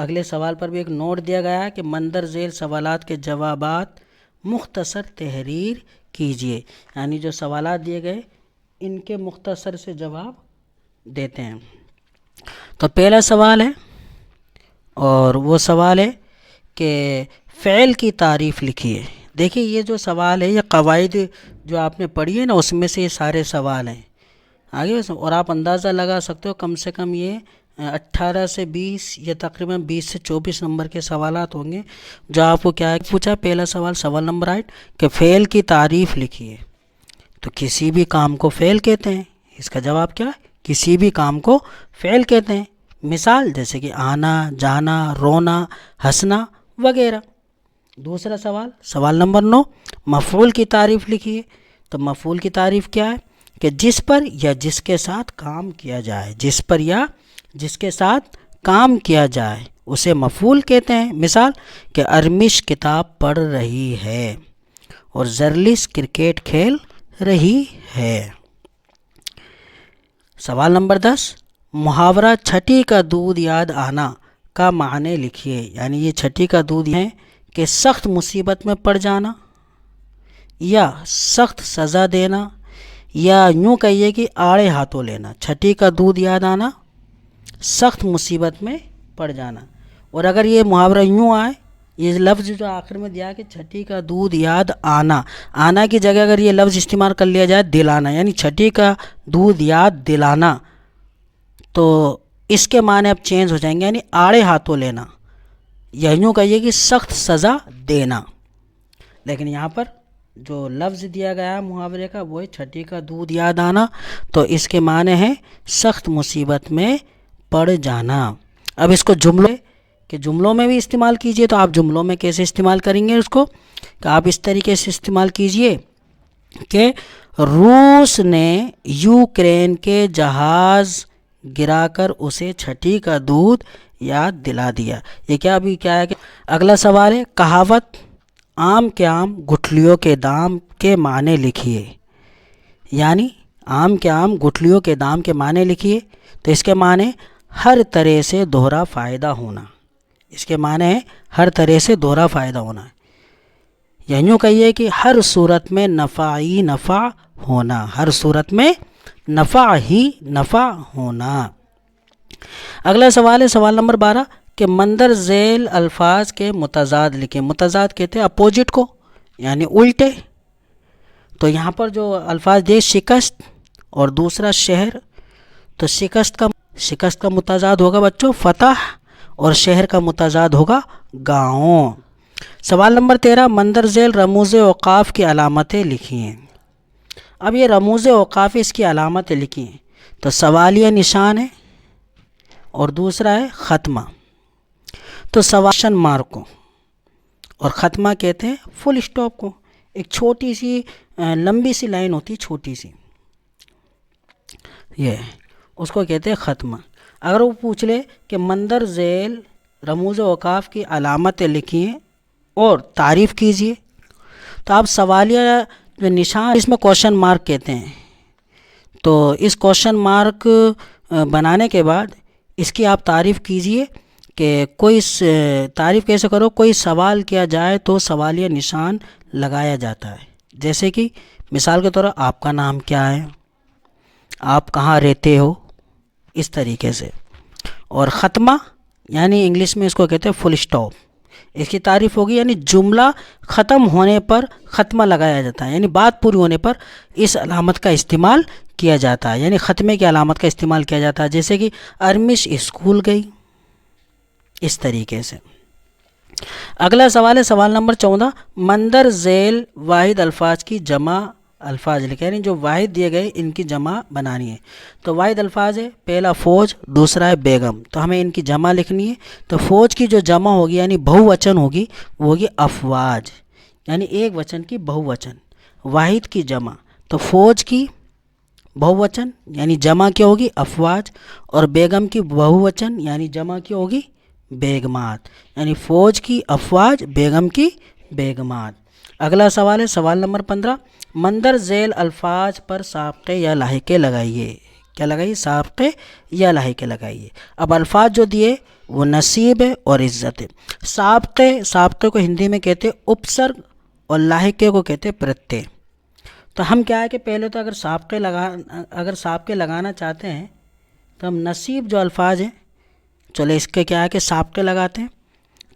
اگلے سوال پر بھی ایک نوٹ دیا گیا ہے کہ مندر ذیل سوالات کے جوابات مختصر تحریر کیجیے، یعنی جو سوالات دیے گئے ان کے مختصر سے جواب دیتے ہیں۔ تو پہلا سوال ہے اور وہ سوال ہے کہ فعل کی تعریف لکھیے۔ دیکھیے یہ جو سوال ہے یہ قواعد جو آپ نے پڑھی ہے نا اس میں سے یہ سارے سوال ہیں آگے، اور آپ اندازہ لگا سکتے ہو کم سے کم یہ 18 سے 20 یا تقریباً 20 سے 24 نمبر کے سوالات ہوں گے جو آپ کو کیا پوچھا۔ پہلا سوال، سوال نمبر 8 کہ فعل کی تعریف لکھیے۔ تو کسی بھی کام کو فعل کہتے ہیں، اس کا جواب کیا ہے؟ کسی بھی کام کو فعل کہتے ہیں۔ مثال جیسے کہ آنا، جانا، رونا، ہنسنا وغیرہ۔ دوسرا سوال، سوال نمبر 9 مفعول کی تعریف لکھیے۔ تو مفعول کی تعریف کیا ہے؟ کہ جس پر یا جس کے ساتھ کام کیا جائے، جس پر یا جس کے ساتھ کام کیا جائے اسے مفعول کہتے ہیں۔ مثال کہ ارمش کتاب پڑھ رہی ہے اور زرلس کرکٹ کھیل رہی ہے۔ سوال نمبر 10 محاورہ چھٹی کا دودھ یاد آنا کا معنی لکھیے۔ یعنی یہ چھٹی کا دودھ ہے کہ سخت مصیبت میں پڑ جانا یا سخت سزا دینا، یا یوں کہیے کہ آڑے ہاتھوں لینا۔ چھٹی کا دودھ یاد آنا، سخت مصیبت میں پڑ جانا۔ اور اگر یہ محاورہ یوں آئے، یہ لفظ جو آخر میں دیا کہ چھٹی کا دودھ یاد آنا، آنا کی جگہ اگر یہ لفظ استعمال کر لیا جائے دلانا، یعنی چھٹی کا دودھ یاد دلانا، تو اس کے معنی اب چینج ہو جائیں گے، یعنی آڑے ہاتھوں لینا یا یوں کہیے کہ سخت سزا دینا۔ لیکن یہاں پر جو لفظ دیا گیا ہے محاورے کا وہ ہے چھٹی کا دودھ یاد آنا، تو اس کے معنی ہے سخت مصیبت میں پڑ جانا۔ اب اس کو جملوں میں بھی استعمال کیجئے۔ تو آپ جملوں میں کیسے استعمال کریں گے اس کو؟ کہ آپ اس طریقے سے استعمال کیجئے کہ روس نے یوکرین کے جہاز گرا کر اسے چھٹی کا دودھ یاد دلا دیا۔ یہ کیا ہے کہ اگلا سوال ہے کہاوت آم کے آم گٹھلیوں کے دام کے معنی لکھیے۔ یعنی آم کے آم گٹھلیوں کے دام کے معنی لکھیے۔ تو اس کے معنی ہر طرح سے دوہرا فائدہ ہونا۔ اس کے معنی ہے ہر طرح سے دوہرا فائدہ ہونا، یا یوں کہیے کہ ہر صورت میں نفع ہی نفع ہونا، ہر صورت میں نفع ہی نفع ہونا۔ اگلا سوال ہے سوال نمبر 12 کہ مندر ذیل الفاظ کے متضاد لکھیں۔ متضاد کہتے ہیں اپوزٹ کو، یعنی الٹے۔ تو یہاں پر جو الفاظ دے شکست اور دوسرا شہر، تو شکست کا متضاد ہوگا بچوں فتح، اور شہر کا متضاد ہوگا گاؤں۔ سوال نمبر 13 مندر ذیل رموز اوقاف کی علامتیں لکھیں۔ اب یہ رموز اوقاف اس کی علامتیں لکھیں۔ تو سوالیہ نشان ہے اور دوسرا ہے ختمہ۔ تو سواشن مارک کو اور ختمہ کہتے ہیں فل اسٹاپ کو، ایک چھوٹی سی لمبی سی لائن ہوتی ہے چھوٹی سی، یہ اس کو کہتے ہیں ختمہ۔ اگر وہ پوچھ لے کہ مندر ذیل رموز اوقاف کی علامتیں لکھیں اور تعریف کیجیے، تو آپ سوالیہ جو نشان اس میں کوشچن مارک کہتے ہیں، تو اس کوشچن مارک بنانے کے بعد اس کی آپ تعریف کیجیے کہ کوئی تعریف کیسے کرو، کوئی سوال کیا جائے تو سوالیہ نشان لگایا جاتا ہے۔ جیسے کہ مثال کے طور پر آپ کا نام کیا ہے، آپ کہاں رہتے ہو، اس طریقے سے۔ اور ختمہ یعنی انگلش میں اس کو کہتے ہیں فل اسٹاپ، اس کی تعریف ہوگی یعنی جملہ ختم ہونے پر ختمہ لگایا جاتا ہے، یعنی بات پوری ہونے پر اس علامت کا استعمال کیا جاتا ہے، یعنی ختمے کی علامت کا استعمال کیا جاتا ہے۔ جیسے کہ ارمش اسکول گئی، اس طریقے سے۔ اگلا سوال ہے سوال نمبر 14 مندر ذیل واحد الفاظ کی جمع الفاظ لکھیں، یعنی جو واحد دیے گئے ان کی جمع بنانی ہے۔ تو واحد الفاظ ہے پہلا فوج، دوسرا ہے بیگم، تو ہمیں ان کی جمع لکھنی ہے۔ تو فوج کی جو جمع ہوگی یعنی بہو وچن ہوگی وہ ہوگی افواج، یعنی ایک وچن کی بہو وچن۔ واحد کی جمع تو فوج کی بہو وچن یعنی جمع کیا ہوگی افواج، اور بیگم کی بہو وچن یعنی جمع کیا ہوگی بیگمات، یعنی فوج کی افواج، بیگم کی بیگمات۔ اگلا سوال ہے سوال نمبر 15 مندر ذیل الفاظ پر سابقے یا لاحقے لگائیے۔ کیا لگائیے؟ سابقے یا لاحقے لگائیے. اب الفاظ جو دیے وہ نصیب ہے اور عزت ہے. سابقے کو ہندی میں کہتے اپسرگ اور لاحقے کو کہتے پرتیہ. تو ہم کیا ہے کہ پہلے تو اگر سابقے لگانا چاہتے ہیں تو ہم نصیب جو الفاظ ہیں، چلو اس کے کیا ہے کہ سابقے لگاتے ہیں.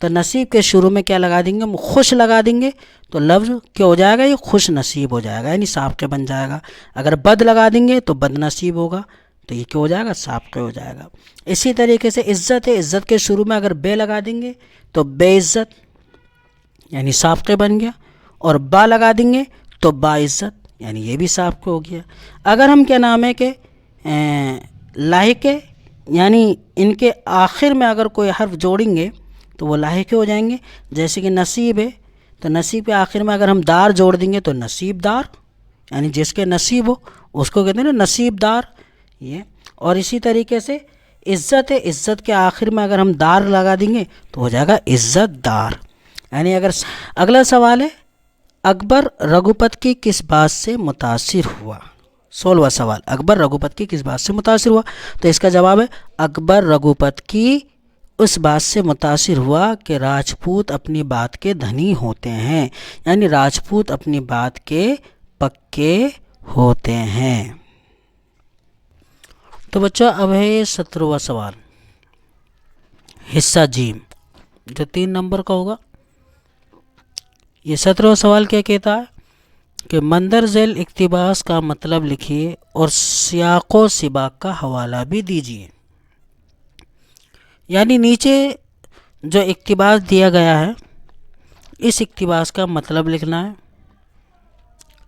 تو نصیب کے شروع میں کیا لگا دیں گے؟ ہم خوش لگا دیں گے تو لفظ کیا ہو جائے گا؟ یہ خوش نصیب ہو جائے گا، یعنی سابقے بن جائے گا. اگر بد لگا دیں گے تو بد نصیب ہوگا، تو یہ کیا ہو جائے گا؟ سابقے ہو جائے گا. اسی طریقے سے عزت ہے، عزت کے شروع میں اگر بے لگا دیں گے تو بے عزت یعنی سابقے بن گیا، اور با لگا دیں گے تو با عزت یعنی یہ بھی سابقے ہو گیا. اگر ہم کیا نام ہے کہ لاحقے یعنی ان کے آخر میں اگر کوئی حرف جوڑیں گے تو وہ لاحقے ہو جائیں گے. جیسے کہ نصیب ہے تو نصیب کے آخر میں اگر ہم دار جوڑ دیں گے تو نصیب دار یعنی جس کے نصیب ہو اس کو کہتے ہیں نا نصیب دار یہ. اور اسی طریقے سے عزت ہے، عزت کے آخر میں اگر ہم دار لگا دیں گے تو ہو جائے گا عزت دار. یعنی اگلا سوال ہے اکبر رگھوپت کی کس بات سے متاثر ہوا؟ 16واں سوال، اکبر رگھوپت کی کس بات سے متاثر ہوا؟ تو اس کا جواب ہے اکبر رگھوپت کی اس بات سے متاثر ہوا کہ راجپوت اپنی بات کے دھنی ہوتے ہیں، یعنی راجپوت اپنی بات کے پکے ہوتے ہیں. تو بچہ اب ہے 17واں سوال، حصہ جیم جو 3 نمبر کا ہوگا. یہ 17واں سوال کیا کہتا ہے کہ مندر ذیل اقتباس کا مطلب لکھیے اور سیاق و سباق کا حوالہ بھی دیجیے. یعنی نیچے جو اقتباس دیا گیا ہے اس اقتباس کا مطلب لکھنا ہے،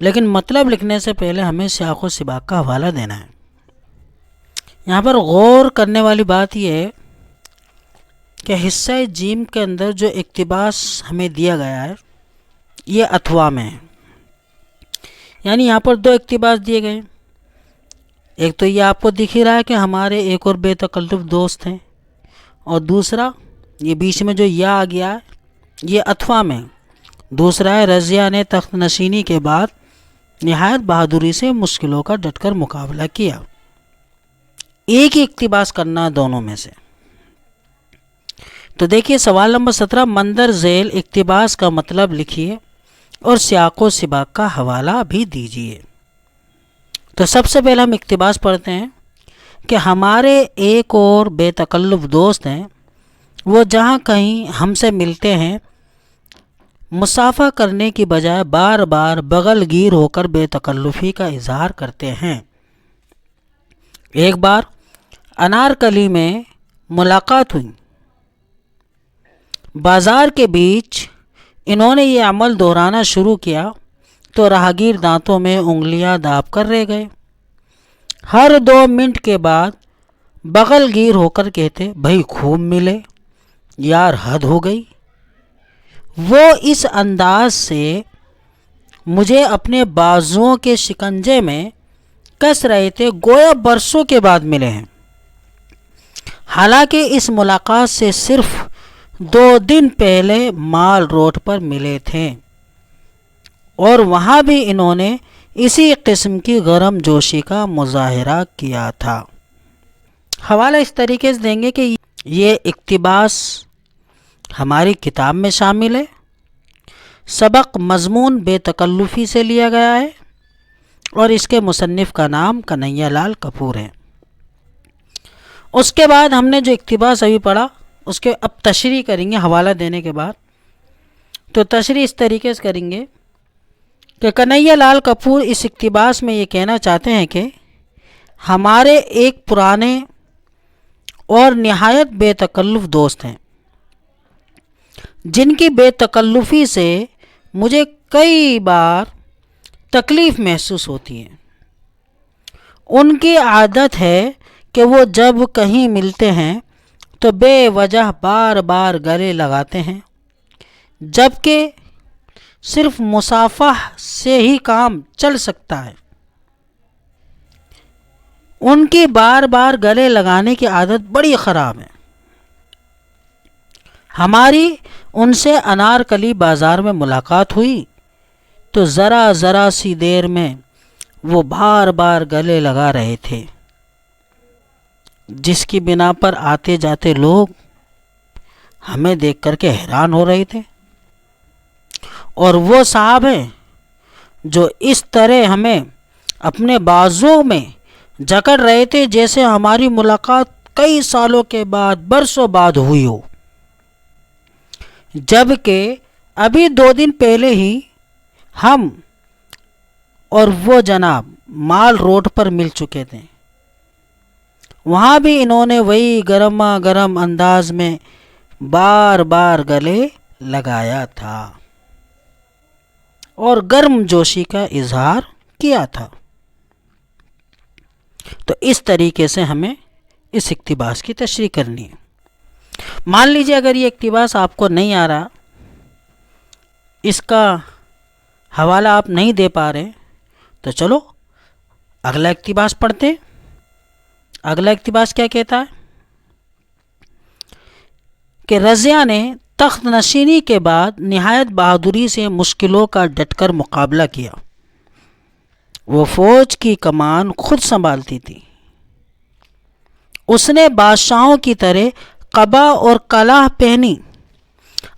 لیکن مطلب لکھنے سے پہلے ہمیں سیاق و سباق کا حوالہ دینا ہے. یہاں پر غور کرنے والی بات یہ ہے کہ حصہ جیم کے اندر جو اقتباس ہمیں دیا گیا ہے یہ اتھوا میں ہے. یعنی یہاں پر 2 اقتباس دیے گئے. ایک تو یہ آپ کو دکھ ہی رہا ہے کہ ہمارے ایک اور بے تکلف دوست ہیں، اور دوسرا یہ بیچ میں جو یا آ گیا ہے یہ اتھوا میں. دوسرا ہے رضیہ نے تخت نشینی کے بعد نہایت بہادری سے مشکلوں کا ڈٹ کر مقابلہ کیا. ایک ہی اقتباس کرنا دونوں میں سے. تو دیکھیے سوال نمبر 17 مندر ذیل اقتباس کا مطلب لکھیے اور سیاق و سباق کا حوالہ بھی دیجیے. تو سب سے پہلے ہم اقتباس پڑھتے ہیں کہ ہمارے ایک اور بے تکلف دوست ہیں، وہ جہاں کہیں ہم سے ملتے ہیں مصافحہ کرنے کی بجائے بار بار بغل گیر ہو کر بے تکلفی کا اظہار کرتے ہیں. ایک بار انارکلی میں ملاقات ہوئی، بازار کے بیچ انہوں نے یہ عمل دہرانا شروع کیا تو راہگیر دانتوں میں انگلیاں داب کر رہ گئے. ہر 2 منٹ کے بعد بغل گیر ہو کر کہتے بھائی خوب ملے یار، حد ہو گئی. وہ اس انداز سے مجھے اپنے بازوؤں کے شکنجے میں کس رہے تھے گویا برسوں کے بعد ملے ہیں. حالانکہ اس ملاقات سے صرف 2 دن پہلے مال روڈ پر ملے تھے اور وہاں بھی انہوں نے اسی قسم کی گرم جوشی کا مظاہرہ کیا تھا. حوالہ اس طریقے سے دیں گے کہ یہ اقتباس ہماری کتاب میں شامل ہے، سبق مضمون بے تکلفی سے لیا گیا ہے اور اس کے مصنف کا نام کنہیا لال کپور ہے. اس کے بعد ہم نے جو اقتباس ابھی پڑھا اس کے اب تشریح کریں گے. حوالہ دینے کے بعد تو تشریح اس طریقے سے کریں گے کہ کنہیا لال کپور اس اقتباس میں یہ کہنا چاہتے ہیں کہ ہمارے ایک پرانے اور نہایت بے تکلف دوست ہیں جن کی بے تکلفی سے مجھے کئی بار تکلیف محسوس ہوتی ہے. ان کی عادت ہے کہ وہ جب کہیں ملتے ہیں تو بے وجہ بار بار گلے لگاتے ہیں، جبکہ صرف مصافحہ سے ہی کام چل سکتا ہے. ان کی بار بار گلے لگانے کی عادت بڑی خراب ہے. ہماری ان سے انارکلی بازار میں ملاقات ہوئی تو ذرا سی دیر میں وہ بار بار گلے لگا رہے تھے. جس کی بنا پر آتے جاتے لوگ ہمیں دیکھ کر کے حیران ہو رہے تھے، اور وہ صاحب ہیں جو اس طرح ہمیں اپنے بازوں میں جکڑ رہے تھے جیسے ہماری ملاقات کئی سالوں کے بعد، برسوں بعد ہوئی ہو، جبکہ ابھی 2 دن پہلے ہی ہم اور وہ جناب مال روڈ پر مل چکے تھے۔ وہاں بھی انہوں نے وہی گرما گرم انداز میں بار بار گلے لگایا تھا اور گرم جوشی کا اظہار کیا تھا۔ تو اس طریقے سے ہمیں اس اقتباس کی تشریح کرنی ہے۔ مان لیجیے اگر یہ اقتباس آپ کو نہیں آ رہا، اس کا حوالہ آپ نہیں دے پا رہے، تو چلو اگلا اقتباس پڑھتے ہیں۔ اگلا اقتباس کیا کہتا ہے کہ رضیہ نے تخت نشینی کے بعد نہایت بہادری سے مشکلوں کا ڈٹ کر مقابلہ کیا۔ وہ فوج کی کمان خود سنبھالتی تھی۔ اس نے بادشاہوں کی طرح قبا اور کلاه پہنی،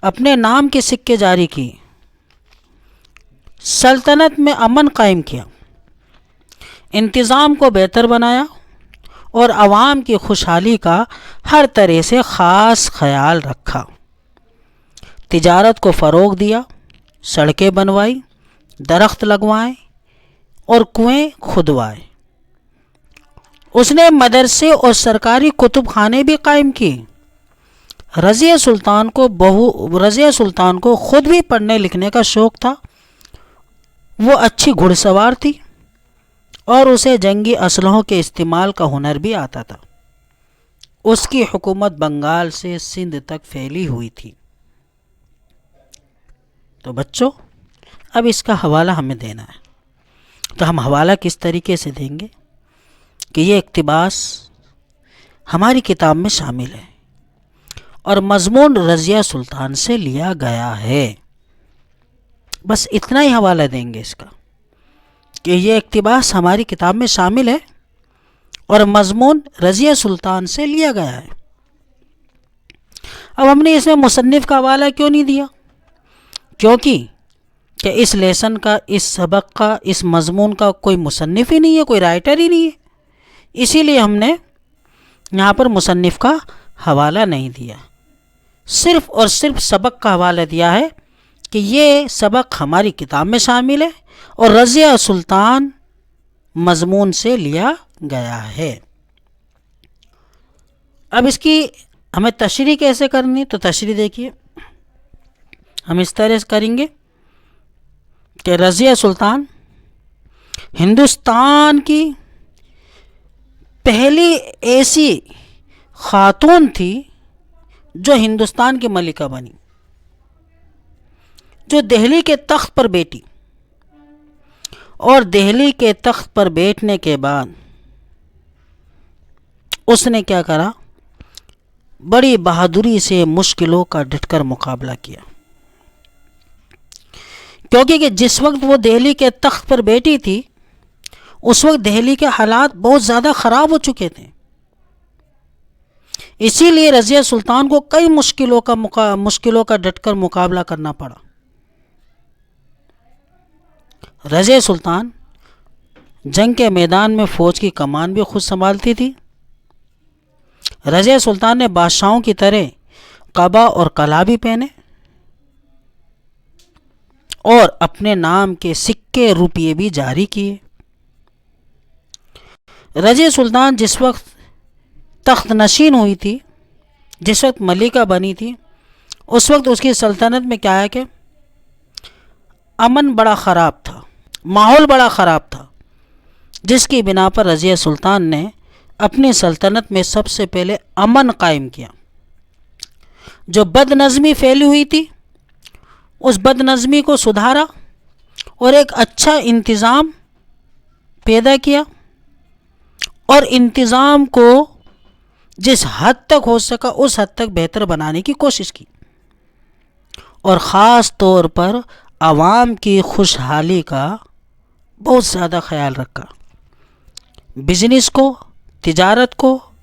اپنے نام کے سکے جاری کی، سلطنت میں امن قائم کیا، انتظام کو بہتر بنایا اور عوام کی خوشحالی کا ہر طرح سے خاص خیال رکھا، تجارت کو فروغ دیا، سڑکیں بنوائی، درخت لگوائے اور کنویں کھدوائے۔ اس نے مدرسے اور سرکاری کتب خانے بھی قائم کیے۔ رضیہ سلطان کو خود بھی پڑھنے لکھنے کا شوق تھا۔ وہ اچھی گھڑ سوار تھی اور اسے جنگی اسلحوں کے استعمال کا ہنر بھی آتا تھا۔ اس کی حکومت بنگال سے سندھ تک پھیلی ہوئی تھی۔ تو بچوں اب اس کا حوالہ ہمیں دینا ہے، تو ہم حوالہ کس طریقے سے دیں گے کہ یہ اقتباس ہماری کتاب میں شامل ہے اور مضمون رضیہ سلطان سے لیا گیا ہے۔ بس اتنا ہی حوالہ دیں گے اس کا کہ یہ اقتباس ہماری کتاب میں شامل ہے اور مضمون رضیہ سلطان سے لیا گیا ہے۔ اب ہم نے اس میں مصنف کا حوالہ کیوں نہیں دیا؟ کیونکہ کہ اس لیسن کا، اس سبق کا، اس مضمون کا کوئی مصنف ہی نہیں ہے، کوئی رائٹر ہی نہیں ہے، اسی لیے ہم نے یہاں پر مصنف کا حوالہ نہیں دیا، صرف اور صرف سبق کا حوالہ دیا ہے کہ یہ سبق ہماری کتاب میں شامل ہے اور رضیہ سلطان مضمون سے لیا گیا ہے۔ اب اس کی ہمیں تشریح کیسے کرنی؟ تو تشریح دیکھیے، ہم اس طرح سے کریں گے کہ رضیہ سلطان ہندوستان کی پہلی ایسی خاتون تھی جو ہندوستان کی ملکہ بنی، جو دہلی کے تخت پر بیٹھی، اور دہلی کے تخت پر بیٹھنے کے بعد اس نے کیا کرا؟ بڑی بہادری سے مشکلوں کا ڈٹ کر مقابلہ کیا، کیونکہ کہ جس وقت وہ دہلی کے تخت پر بیٹھی تھی اس وقت دہلی کے حالات بہت زیادہ خراب ہو چکے تھے، اسی لیے رضیہ سلطان کو کئی مشکلوں کا ڈٹ کر مقابلہ کرنا پڑا۔ رضیہ سلطان جنگ کے میدان میں فوج کی کمان بھی خود سنبھالتی تھی۔ رضیہ سلطان نے بادشاہوں کی طرح قبا اور کلاه بھی پہنے اور اپنے نام کے سکے روپیے بھی جاری کیے۔ رضیہ سلطان جس وقت تخت نشین ہوئی تھی، جس وقت ملکہ بنی تھی، اس وقت اس کی سلطنت میں کیا ہے کہ امن بڑا خراب تھا، ماحول بڑا خراب تھا، جس کی بنا پر رضیہ سلطان نے اپنی سلطنت میں سب سے پہلے امن قائم کیا۔ جو بد نظمی پھیلی ہوئی تھی اس بد نظمی کو سدھارا اور ایک اچھا انتظام پیدا کیا، اور انتظام کو جس حد تک ہو سکا اس حد تک بہتر بنانے کی کوشش کی، اور خاص طور پر عوام کی خوشحالی کا بہت زیادہ خیال رکھا، بزنس کو، تجارت کو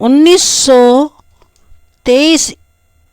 1923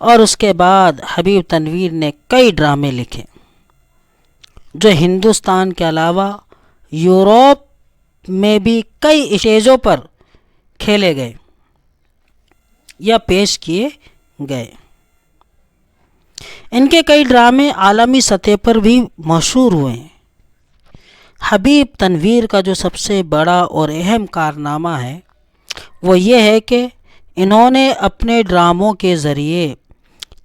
اور اس کے بعد حبیب تنویر نے کئی ڈرامے لکھے جو ہندوستان کے علاوہ یورپ میں بھی کئی اسٹیجوں پر کھیلے گئے یا پیش کیے گئے۔ ان کے کئی ڈرامے عالمی سطح پر بھی مشہور ہوئے ہیں۔ حبیب تنویر کا جو سب سے بڑا اور اہم کارنامہ ہے وہ یہ ہے کہ انہوں نے اپنے ڈراموں کے ذریعے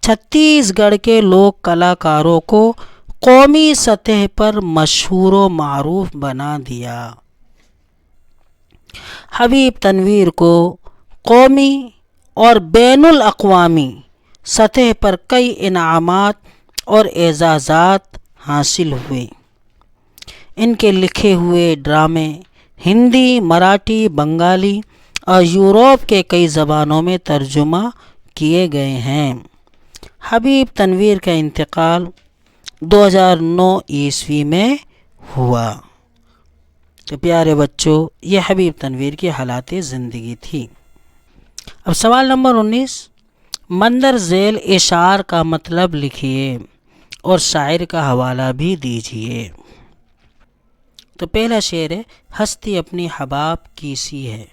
چھتیس گڑھ کے لوک کلاکاروں کو قومی سطح پر مشہور و معروف بنا دیا۔ حبیب تنویر کو قومی اور بین الاقوامی سطح پر کئی انعامات اور اعزازات حاصل ہوئے۔ ان کے لکھے ہوئے ڈرامے ہندی، مراٹھی، بنگالی اور یورپ کے کئی زبانوں میں ترجمہ کیے گئے ہیں۔ حبیب تنویر کا انتقال 2009 میں ہوا۔ تو پیارے بچوں، یہ حبیب تنویر کی حالات زندگی تھی۔ اب سوال نمبر 19، مندر ذیل اشعار کا مطلب لکھیے اور شاعر کا حوالہ بھی دیجیے۔ تو پہلا شعر ہے، ہستی اپنی حباب کی سی ہے،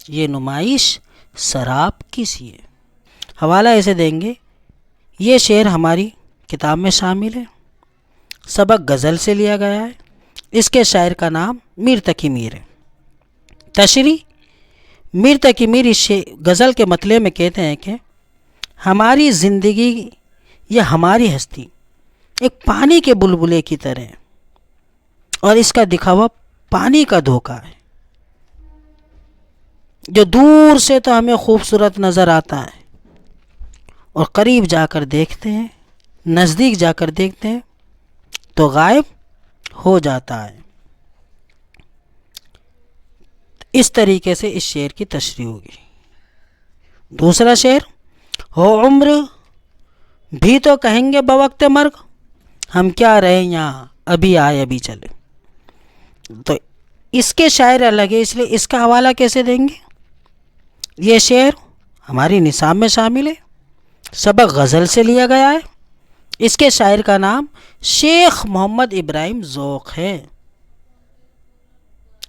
یہ نمائش سراب کی سی ہے۔ حوالہ ایسے دیں گے، یہ شعر ہماری کتاب میں شامل ہے، سبق غزل سے لیا گیا ہے، اس کے شاعر کا نام میر تقی میر ہے۔ تشریح، میر تقی میر اس غزل کے مطلع میں کہتے ہیں کہ ہماری زندگی یا ہماری ہستی ایک پانی کے بلبلے کی طرح ہے اور اس کا دکھاوا پانی کا دھوکہ ہے، جو دور سے تو ہمیں خوبصورت نظر آتا ہے اور قریب جا کر دیکھتے ہیں، نزدیک جا کر دیکھتے ہیں تو غائب ہو جاتا ہے۔ اس طریقے سے اس شعر کی تشریح ہوگی۔ دوسرا شعر، ہو عمر بھی تو کہیں گے بوقت مرگ، ہم کیا رہے یہاں ابھی آئے ابھی چلے۔ تو اس کے شاعر الگ ہے، اس لیے اس کا حوالہ کیسے دیں گے؟ یہ شعر ہماری نصاب میں شامل ہے، سبق غزل سے لیا گیا ہے، اس کے شاعر کا نام شیخ محمد ابراہیم ذوق ہے۔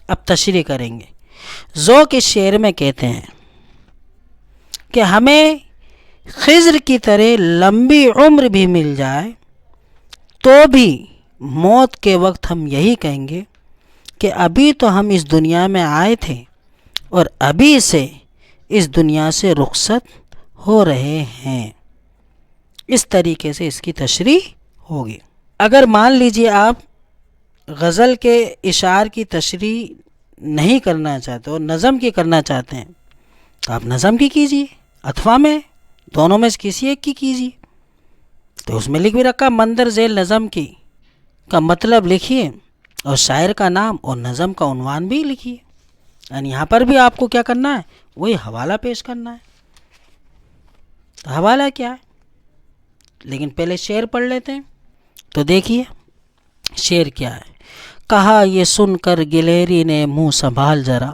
اب تشریح کریں گے۔ ذوق اس شعر میں کہتے ہیں کہ ہمیں خضر کی طرح لمبی عمر بھی مل جائے تو بھی موت کے وقت ہم یہی کہیں گے کہ ابھی تو ہم اس دنیا میں آئے تھے اور ابھی سے اس دنیا سے رخصت ہو رہے ہیں۔ اس طریقے سے اس کی تشریح ہوگی۔ اگر مان لیجئے آپ غزل کے اشعار کی تشریح نہیں کرنا چاہتے اور نظم کی کرنا چاہتے ہیں تو آپ نظم کی کیجیے، اتھوا میں دونوں میں سے کسی ایک کی کیجیے۔ تو اس میں لکھ بھی رکھا مندر ذیل نظم کی کا مطلب لکھیے اور شاعر کا نام اور نظم کا عنوان بھی لکھیے۔ یعنی یہاں پر بھی آپ کو کیا کرنا ہے؟ وہی حوالہ پیش کرنا ہے۔ تو حوالہ کیا ہے؟ لیکن پہلے شعر پڑھ لیتے ہیں۔ تو دیکھیے شعر کیا ہے۔ کہا یہ سن کر گلیری نے منہ سنبھال ذرا،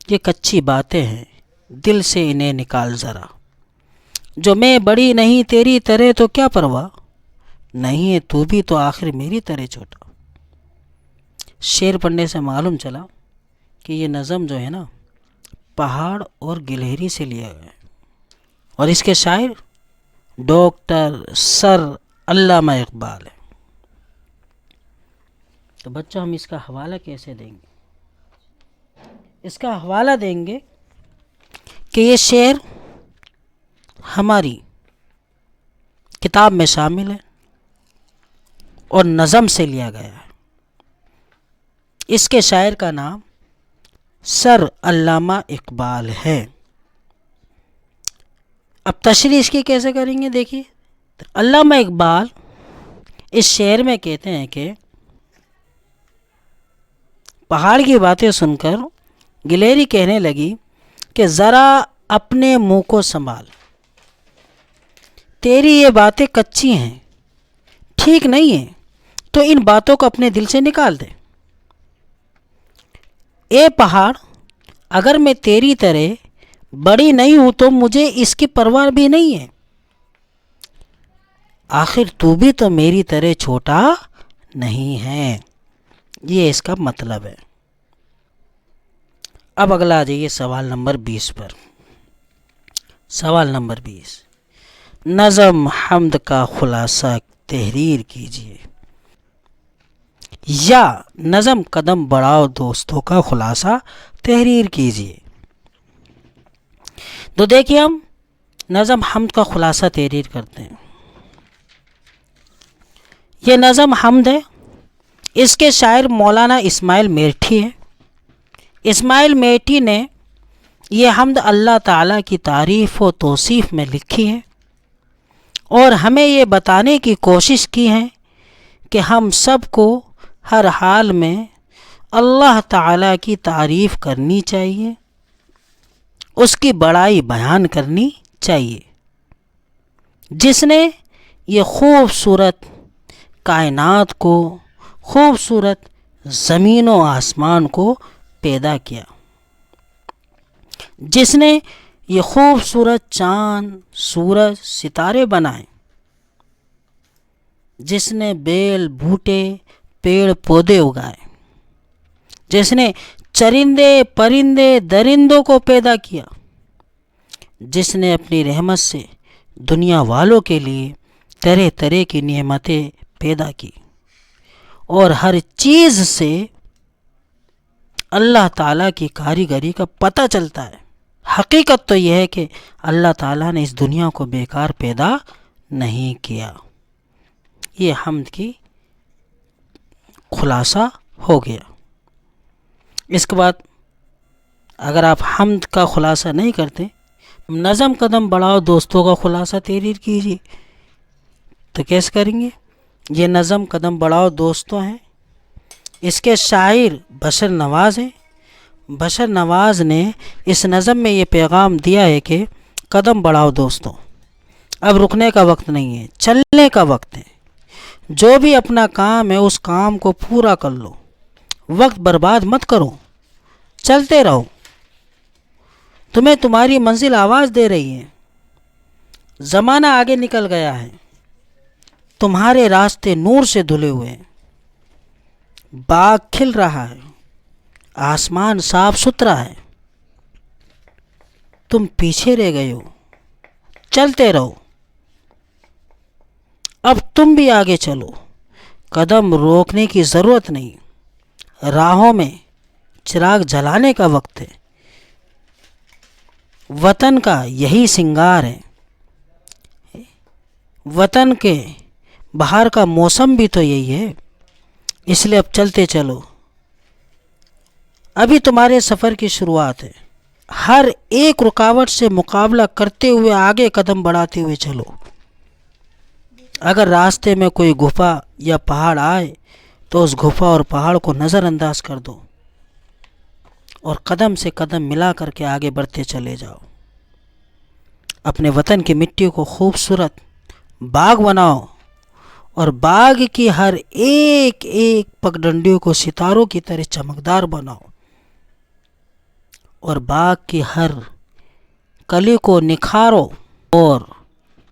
یہ کچی باتیں ہیں دل سے انہیں نکال ذرا، جو میں بڑی نہیں تیری طرح تو کیا پرواہ، نہیں ہے تو بھی تو آخر میری طرح چھوٹا۔ شعر پڑھنے سے معلوم چلا کہ یہ نظم جو ہے نا پہاڑ اور گلہری سے لیا گیا ہے اور اس کے شاعر ڈاکٹر سر علامہ اقبال ہے۔ تو بچوں ہم اس کا حوالہ کیسے دیں گے؟ اس کا حوالہ دیں گے کہ یہ شعر ہماری کتاب میں شامل ہے اور نظم سے لیا گیا ہے۔ اس کے شاعر کا نام سر علامہ اقبال ہے۔ اب تشریح اس کی کیسے کریں گے؟ دیکھیے علامہ اقبال اس شعر میں کہتے ہیں کہ پہاڑ کی باتیں سن کر گلیری کہنے لگی کہ ذرا اپنے منہ کو سنبھال، تیری یہ باتیں کچی ہیں، ٹھیک نہیں ہیں، تو ان باتوں کو اپنے دل سے نکال دے۔ اے پہاڑ، اگر میں تیری طرح بڑی نہیں ہوں تو مجھے اس کی پرواہ بھی نہیں ہے، آخر تو بھی تو میری طرح چھوٹا نہیں ہے. یہ اس کا مطلب ہے. اب اگلا آ جائیے سوال نمبر 20 پر. سوال نمبر 20. نظم حمد کا خلاصہ تحریر کیجیے. یا نظم قدم بڑھاؤ دوستوں کا خلاصہ تحریر کیجیے. تو دیکھیے ہم نظم حمد کا خلاصہ تحریر کرتے ہیں. یہ نظم حمد ہے. اس کے شاعر مولانا اسماعیل میٹھی ہے. اسماعیل میٹھی نے یہ حمد اللہ تعالیٰ کی تعریف و توصیف میں لکھی ہے اور ہمیں یہ بتانے کی کوشش کی ہے کہ ہم سب کو ہر حال میں اللہ تعالیٰ کی تعریف کرنی چاہیے, اس کی بڑائی بیان کرنی چاہیے, جس نے یہ خوبصورت کائنات کو, خوبصورت زمین و آسمان کو پیدا کیا, جس نے یہ خوبصورت چاند, سورج, ستارے بنائے, جس نے بیل بوٹے, پیڑ پودے اگائے, جس نے چرندے پرندے درندوں کو پیدا کیا, جس نے اپنی رحمت سے دنیا والوں کے لیے طرح طرح کی نعمتیں پیدا کی, اور ہر چیز سے اللہ تعالیٰ کی کاریگری کا پتہ چلتا ہے. حقیقت تو یہ ہے کہ اللہ تعالیٰ نے اس دنیا کو بیکار پیدا نہیں کیا. یہ حمد کی خلاصہ ہو گیا. اس کے بعد اگر آپ حمد کا خلاصہ نہیں کرتے, نظم قدم بڑھاؤ دوستوں کا خلاصہ تحریر کیجیے, تو کیسے کریں گے؟ یہ نظم قدم بڑھاؤ دوستوں ہیں. اس کے شاعر بشر نواز ہیں. بشر نواز نے اس نظم میں یہ پیغام دیا ہے کہ قدم بڑھاؤ دوستوں, اب رکنے کا وقت نہیں ہے, چلنے کا وقت ہے. جو بھی اپنا کام ہے اس کام کو پورا کر لو, وقت برباد مت کرو, چلتے رہو. تمہیں تمہاری منزل آواز دے رہی ہے. زمانہ آگے نکل گیا ہے, تمہارے راستے نور سے دھلے ہوئے ہیں. باغ کھل رہا ہے, آسمان صاف ستھرا ہے. تم پیچھے رہ گئے ہو, چلتے رہو. اب تم بھی آگے چلو, قدم روکنے کی ضرورت نہیں. راہوں میں چراغ جلانے کا وقت ہے. وطن کا یہی سنگار ہے. وطن کے باہر کا موسم بھی تو یہی ہے, اس لیے اب چلتے چلو. ابھی تمہارے سفر کی شروعات ہے. ہر ایک رکاوٹ سے مقابلہ کرتے ہوئے آگے قدم بڑھاتے ہوئے چلو. اگر راستے میں کوئی گپھا یا پہاڑ آئے تو اس گپھا اور پہاڑ کو نظر انداز کر دو اور قدم سے قدم ملا کر کے آگے بڑھتے چلے جاؤ. اپنے وطن کی مٹی کو خوبصورت باغ بناؤ اور باغ کی ہر ایک ایک پگڈنڈیوں کو ستاروں کی طرح چمکدار بناؤ, اور باغ کی ہر کلی کو نکھارو اور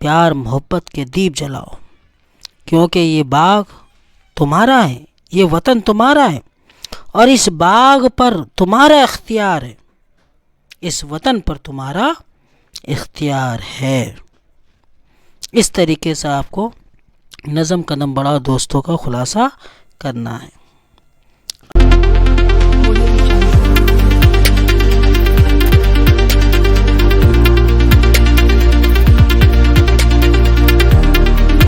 پیار محبت کے دیپ جلاؤ, کیونکہ یہ باغ تمہارا ہے, یہ وطن تمہارا ہے, اور اس باغ پر تمہارا اختیار ہے, اس وطن پر تمہارا اختیار ہے. اس طریقے سے آپ کو نظم قدم بڑھاؤ دوستوں کا خلاصہ کرنا ہے.